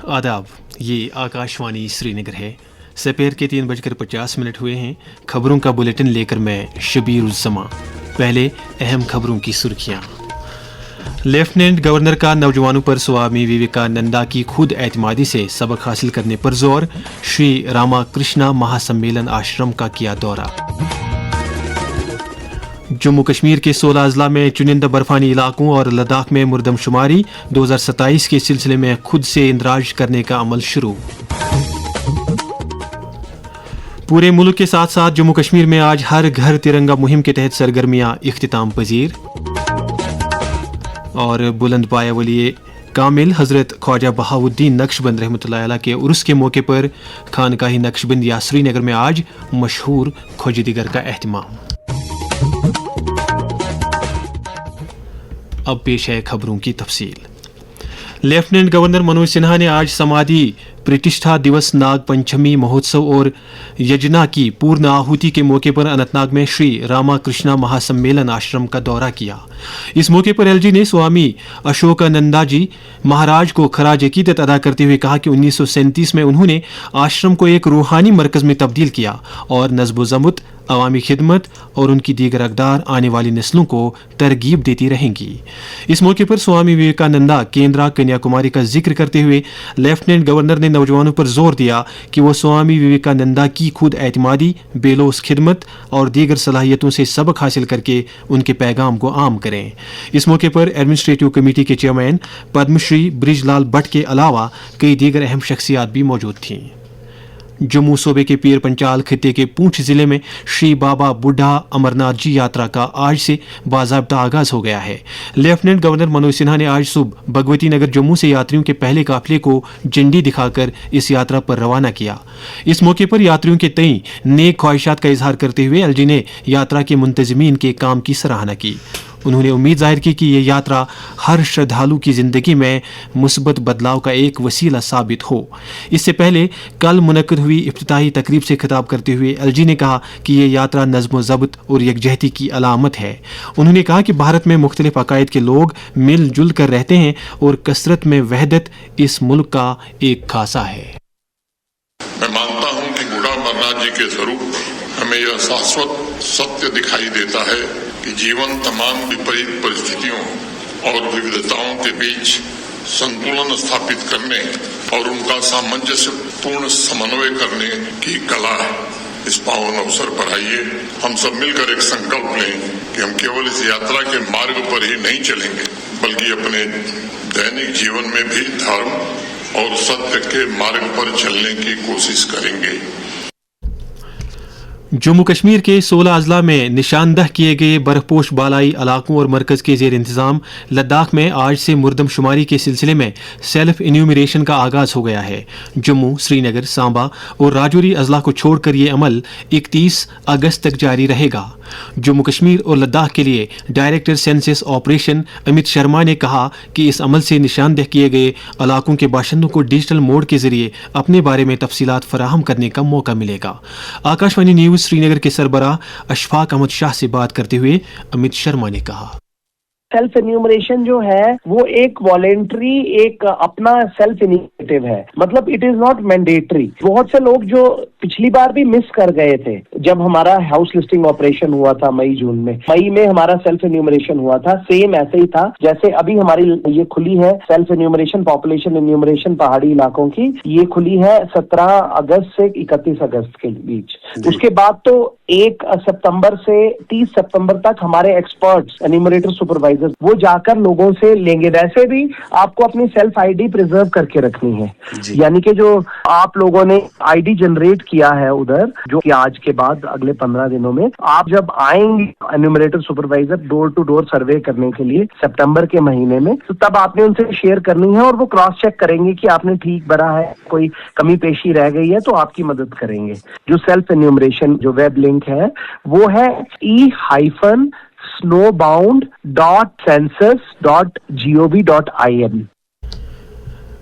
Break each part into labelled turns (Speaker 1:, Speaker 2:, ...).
Speaker 1: आदाब, ये आकाशवाणी श्रीनगर है। दोपहर के 3:50 हुए हैं। खबरों का बुलेटिन लेकर मैं शबीर उज़ ज़मां। पहले अहम खबरों की सुर्खियां। लेफ्टिनेंट गवर्नर का नौजवानों पर स्वामी विवेकानंदा की खुद एतमादी से सबक हासिल करने पर जोर। श्री रामाकृष्णा महासम्मेलन आश्रम का किया दौरा। जम्मू कश्मीर के 16 अजला में चुनिंदा बर्फानी इलाकों और लद्दाख में मुर्दमशुमारी 2027 के सिलसिले में खुद से इंदराज करने का अमल शुरू। पूरे मुल्क के साथ साथ जम्मू कश्मीर में आज हर घर तिरंगा मुहिम के तहत सरगर्मियां इख्तिताम पजीर। और बुलंद पाया वली कामिल हजरत ख्वाजा बहाउद्दीन नक्शबंद रहमतुल्लाह अलैह के उर्स के मौके पर खानकाही नक्शबंदिया श्रीनगर में आज मशहूर खोजदीगर का एहतमाम। अब पेश है खबरों की तफसील। लेफ्टिनेंट गवर्नर मनोज सिन्हा ने आज समाधि प्रतिष्ठा दिवस, नाग पंचमी महोत्सव और यजना की पूर्ण आहुति के मौके पर अनंतनाग में श्री रामाकृष्णा महासम्मेलन आश्रम का दौरा किया। इस मौके पर एलजी ने स्वामी अशोकानंदा जी महाराज को खराज अकीदत अदा करते हुए कहा कि 1937 में उन्होंने आश्रम को एक रूहानी मरकज में तब्दील किया और नज़्ब व ज़ब्त, अवामी खिदमत और उनकी दीगर अक़दार आने वाली नस्लों को तरगीब देती रहेंगी। इस मौके पर स्वामी विवेकानंदा केंद्रा कन्याकुमारी का जिक्र करते हुए लेफ्टिनेंट गवर्नर ने नौजवानों पर जोर दिया कि वो स्वामी विवेकानंदा की खुद एतमादी, बेलोस खिदमत और दीगर सलाहियतों से सबक हासिल करके उनके पैगाम को आम करें। इस मौके पर एडमिनिस्ट्रेटिव कमेटी के चेयरमैन पद्मश्री बृजलाल भट्ट के अलावा कई दीगर अहम शख्सियात भी मौजूद थीं। जम्मू सूबे के पीर पंचाल खित्ते के पूंछ जिले में श्री बाबा बुढ़ा अमरनाथ जी यात्रा का आज से बाज़ाब्ता आगाज हो गया है। लेफ्टिनेंट गवर्नर मनोज सिन्हा ने आज सुबह भगवती नगर जम्मू से यात्रियों के पहले काफिले को झंडी दिखाकर इस यात्रा पर रवाना किया। इस मौके पर यात्रियों के तई नेक ख्वाहिशात का इजहार करते हुए एलजी ने यात्रा के मुंतजिमीन के काम की सराहना की। उन्होंने उम्मीद जाहिर की कि ये यात्रा हर श्रद्धालु की जिंदगी में मुस्बत बदलाव का एक वसीला साबित हो। इससे पहले कल मुनक्किद हुई इफ्तिताही तकरीब से खिताब करते हुए एलजी ने कहा कि ये यात्रा नज़्म व ज़ब्त और यकजहती की अलामत है। उन्होंने कहा कि भारत में मुख्तलिफ अकायद के लोग मिलजुल कर रहते हैं और कसरत में वहदत इस मुल्क का एक खासा है।
Speaker 2: मैं मानता हूँ कि बूढ़ा अमरनाथ जी के स्वरूप हमें यह शाश्वत सत्य दिखाई देता है कि जीवन तमाम विपरीत परिस्थितियों और विविधताओं के बीच संतुलन स्थापित करने और उनका सामंजस्यपूर्ण समन्वय करने की कला है। इस पावन अवसर पर आइए हम सब मिलकर एक संकल्प लें कि हम केवल इस यात्रा के मार्ग पर ही नहीं चलेंगे बल्कि अपने दैनिक जीवन में भी धर्म और सत्य के मार्ग पर चलने की कोशिश करेंगे।
Speaker 1: जम्मू कश्मीर के 16 अजला में निशानदह किए गए बर्फपोश बालाई इलाकों और मरकज के जेर इंतजाम लद्दाख में आज से मुर्दमशुमारी के सिलसिले में सेल्फ इन्यूमरेशन का आगाज हो गया है। जम्मू, श्रीनगर, सांबा और राजौरी अजला को छोड़कर ये अमल 31 अगस्त तक जारी रहेगा। जम्मू कश्मीर और लद्दाख के लिए director census operation Amit Sharma ने कहा कि इस अमल से निशानदेह किए गए इलाकों के बाशिंदों को डिजिटल मोड के जरिए अपने बारे में तफसीलात फराहम करने का मौका मिलेगा। आकाशवाणी न्यूज श्रीनगर के सरबराह अशफाक अहमद शाह से बात करते हुए अमित शर्मा ने कहा,
Speaker 3: सेल्फ इन्यूमरेशन जो है वो एक वॉलेंट्री, एक अपना सेल्फ इनिशिएटिव है, मतलब इट इज नॉट मैंडेटरी। बहुत से लोग जो पिछली बार भी मिस कर गए थे, जब हमारा हाउस लिस्टिंग ऑपरेशन हुआ था मई में हमारा सेल्फ इन्यूमरेशन हुआ था, सेम ऐसे ही था जैसे अभी हमारी ये खुली है सेल्फ इन्यूमरेशन, पॉपुलेशन इन्यूमरेशन पहाड़ी इलाकों की, ये खुली है 17 अगस्त से 31 अगस्त के बीच। उसके बाद तो 1 सितंबर से 30 सितंबर तक हमारे एक्सपर्ट्स एन्यूमरेटर सुपरवाइजर वो जाकर लोगों से लेंगे। वैसे भी आपको अपनी सेल्फ आईडी प्रिजर्व करके रखनी है, यानी कि जो आप लोगों ने आईडी जनरेट किया है उधर, जो कि आज के बाद अगले 15 दिनों में आप जब आएंगे enumerator supervisor door to door survey करने के लिए सितंबर के महीने में, तो तब आपने उनसे शेयर करनी है और वो क्रॉस चेक करेंगे कि आपने ठीक भरा है, कोई कमी पेशी रह गई है तो आपकी मदद करेंगे। जो सेल्फ एन्यूमरेशन जो वेब लिंक है वो है e-snowbound.census.gov.in।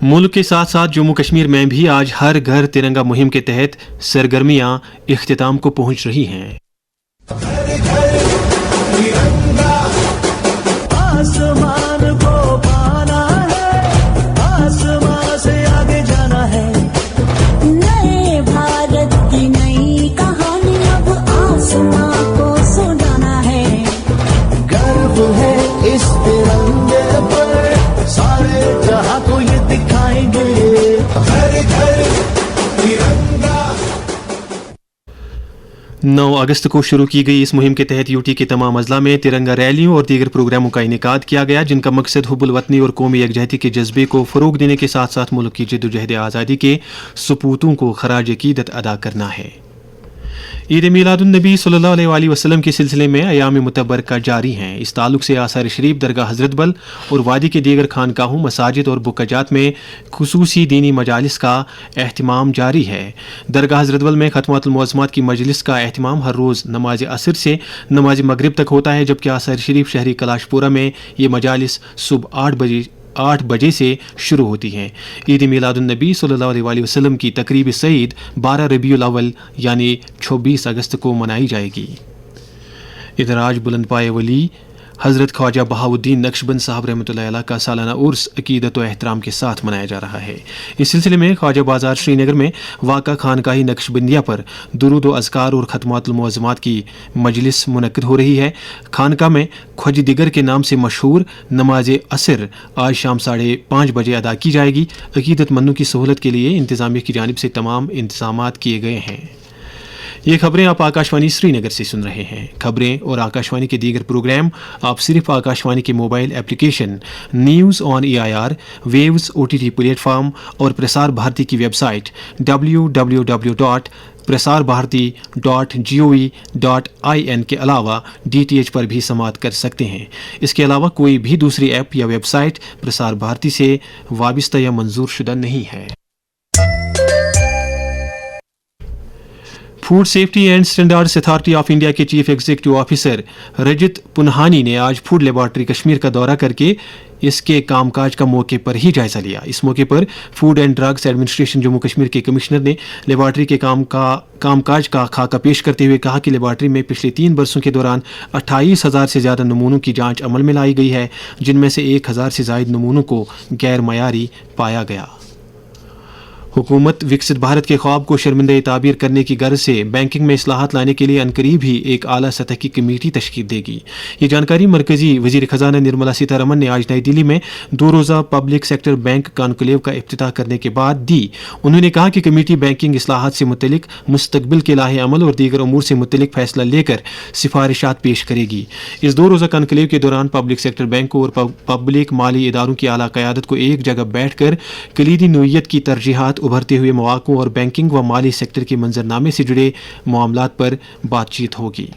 Speaker 1: मुल्क के साथ साथ जम्मू कश्मीर में भी आज हर घर तिरंगा मुहिम के तहत सरगर्मियां इख्तिताम को पहुंच रही हैं। आसमान को 9 अगस्त को शुरू की गई इस मुहिम के तहत यूटी के तमाम अजला में तिरंगा रैलियों और दीगर प्रोग्रामों का इनेकाद किया गया, जिनका मकसद हुब्बुल वतनी और कौमी यकजहती के जज्बे को फ़रोग देने के साथ साथ मुल्क की जद्दोजहद आज़ादी के सपूतों को खराज अकीदत अदा करना है। ईद मीलादुन्नबी सल्लल्लाहु अलैहि वसल्लम के सिलसिले में अयाम मुतबरका जारी हैं। इस ताल्लुक से आसार शरीफ, दरगाह हज़रत बल और वादी के दीगर खानकाहों, मसाजिद और बुक्काजात में खुसूसी दीनी मजालिस का एहतमाम जारी है। दरगाह हज़रत बल में खत्मातुल मुअज़्ज़मात की मजलिस का एहतमाम हर रोज़ नमाज असर से नमाज मगरिब तक होता है, जबकि आसार शरीफ शहरी कलाशपुरा में ये मजालिस सुबह 8 बजे से शुरू होती हैं। ईद मिलादुन्नबी सल्लल्लाहु अलैहि वसल्लम की तकरीब सईद 12 रबीउल अव्वल यानी 26 अगस्त को मनाई जाएगी। इधर आज बुलंदपाए वली हज़रत ख्वाजा बहाउद्दीन नक्शबंद साहब रहमतुल्लाह अलैह का सालाना उर्स अकीदत व एहतराम के साथ मनाया जा रहा है। इस सिलसिले में ख्वाजा बाजार श्रीनगर में वाक़ा खानकाही नक्शबंदिया पर दुरूद व अज़कार और खत्मातुल मुअज़्ज़मात की मजलिस मुनक्किद हो रही है। खानका में ख्वाजी दिगर के नाम से मशहूर नमाज असर आज शाम 5:30 बजे अदा की जाएगी। अकीदतमंदों की सहूलत के लिए इंतज़ामिया की जानिब से तमाम इंतज़ामात किए गए हैं। ये खबरें आप आकाशवाणी श्रीनगर से सुन रहे हैं। खबरें और आकाशवाणी के दीगर प्रोग्राम आप सिर्फ आकाशवाणी के mobile application news on AIR, waves OTT platform और प्रसार भारती की वेबसाइट www.prasarbharati.gov.in के अलावा DTH पर भी समाअत कर सकते हैं। इसके अलावा कोई भी दूसरी ऐप या वेबसाइट प्रसार भारती से वाबिस्ता या मंजूर शुदा नहीं है। Food safety and standards authority of India के चीफ एग्जीक्यूटिव ऑफिसर रजत पुन्हानी ने आज फूड लेबॉर्ट्री कश्मीर का दौरा करके इसके कामकाज का मौके पर ही जायजा लिया। इस मौके पर food and drugs administration Jammu Kashmir के कमिश्नर ने लेबॉर्ट्री के कामकाज का खाका पेश करते हुए कहा कि लेबॉर्ट्री में पिछले 3 वर्षों के दौरान 28,000 से ज़्यादा नमूनों की जांच अमल में लाई गई है, जिनमें से 1,000 से ज़ायद नमूनों को गैर मयारी पाया गया। हुकूमत विकसित भारत के ख्वाब को शर्मिंदा ताबीर करने की गर्ज से बैंकिंग में इस्लाहात लाने के लिए अनकरीब ही एक आला सतह की कमेटी तश्कील देगी। ये जानकारी मरकजी वजीर खजाना निर्मला सीतारमन ने आज नई दिल्ली में 2 रोज़ा पब्लिक सेक्टर बैंक कॉन्क्लेव का इफ्तिताह करने के बाद दी। उन्होंने कहा कि कमेटी बैंकिंग इस्लाहात से मुतलिक मुस्तकबिल के लाहे अमल और दीगर उमूर से मुतलिक फैसला लेकर सिफारिशात पेश करेगी। इस 2 रोज़ा कॉन्क्लेव के दौरान पब्लिक सेक्टर बैंकों और पब्लिक माली इदारों की आला क़यादत को एक जगह बैठकर कलीदी नोयत की तरजीहात, उभरते हुए मौक़ों और बैंकिंग व माली सेक्टर के मंजरनामे से जुड़े मामलात पर बातचीत होगी।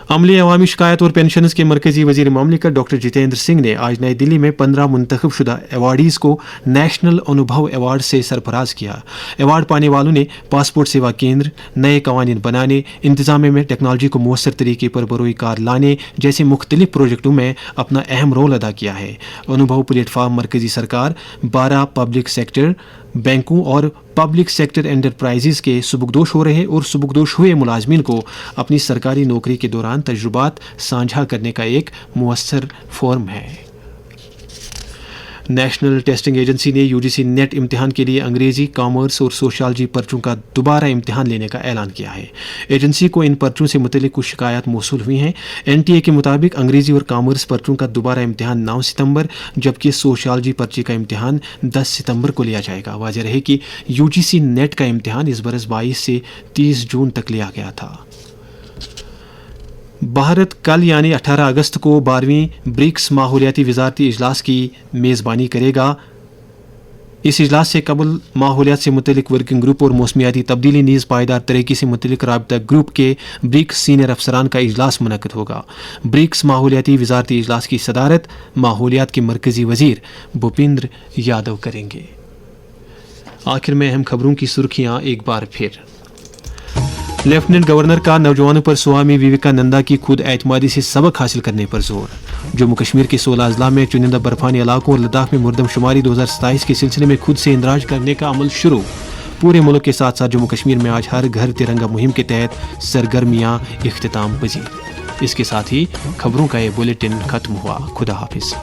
Speaker 1: अमले, अवामी शिकायत और पेंशनर्स के मरकजी वजीर मामलिकत डॉक्टर जितेंद्र सिंह ने आज नई दिल्ली में 15 मुंतखब शुदा अवार्डीज़ को नेशनल अनुभव अवार्ड से सरफराज किया। अवार्ड पाने वालों ने पासपोर्ट सेवा केंद्र, नए कवानीन बनाने, इंतजाम में टेक्नोलॉजी को मौसर तरीके पर बरोई कार लाने जैसे मुख्तलिफ प्रोजेक्टों में अपना अहम रोल अदा किया है। अनुभव प्लेटफार्म मरकजी सरकार, 12 पब्लिक सेक्टर बैंकों और पब्लिक सेक्टर एंटरप्राइजेज के सुबुकदोश हो रहे और सुबुकदोश हुए मुलाजमीन को अपनी सरकारी नौकरी के दौरान तजुर्बात साझा करने का एक मुअस्सर फोरम है। नेशनल टेस्टिंग एजेंसी ने UGC नेट इम्तिहान के लिए अंग्रेजी, कॉमर्स और सोशियोलॉजी पर्चों का दोबारा इम्तिहान लेने का ऐलान किया है। एजेंसी को इन पर्चों से मुतल्लिक कुछ शिकायत मौसूल हुई हैं। NTA के मुताबिक अंग्रेजी और कॉमर्स पर्चों का दोबारा इम्तिहान 9 सितंबर जबकि सोशियोलॉजी पर्ची का इम्तिहान 10 सितंबर को लिया जाएगा। वाज़ेह रहे कि UGC नेट का इम्तिहान इस बरस 22 से 30 जून तक लिया गया था। भारत कल यानी 18 अगस्त को 12वीं ब्रिक्स माहौलियाती वजारती इजलास की मेज़बानी करेगा। इस इजलास से कबल माहौलियात से मुतलिक वर्किंग ग्रुप और मौसमियाती तब्दीली नीज़ पायदार तरक्की से मुतलिक राबता ग्रुप के ब्रिक्स सीनियर अफसरान का इजलास मुनक्किद होगा। ब्रिक्स माहौलियाती वजारती इजलास की सदारत माहौलियात के मरकजी वजीर भूपेंद्र यादव करेंगे। आखिर में अहम खबरों की सुर्खियाँ एक बार फिर। लेफ्टिनेंट गवर्नर का नौजवानों पर स्वामी विवेकानंदा की खुद एतमादी से सबक हासिल करने पर जोर। जम्मू कश्मीर के 16 अजला में चुनिंदा बर्फानी इलाकों और लद्दाख में मुर्दमशुमारी 2027 के सिलसिले में खुद से इंदराज करने का अमल शुरू। पूरे मुल्क के साथ साथ जम्मू कश्मीर में आज हर घर तिरंगा मुहिम के तहत सरगर्मियाँ इख्तिताम पजीर। इसके साथ ही खबरों का ये बुलेटिन खत्म हुआ। खुदा हाफिज।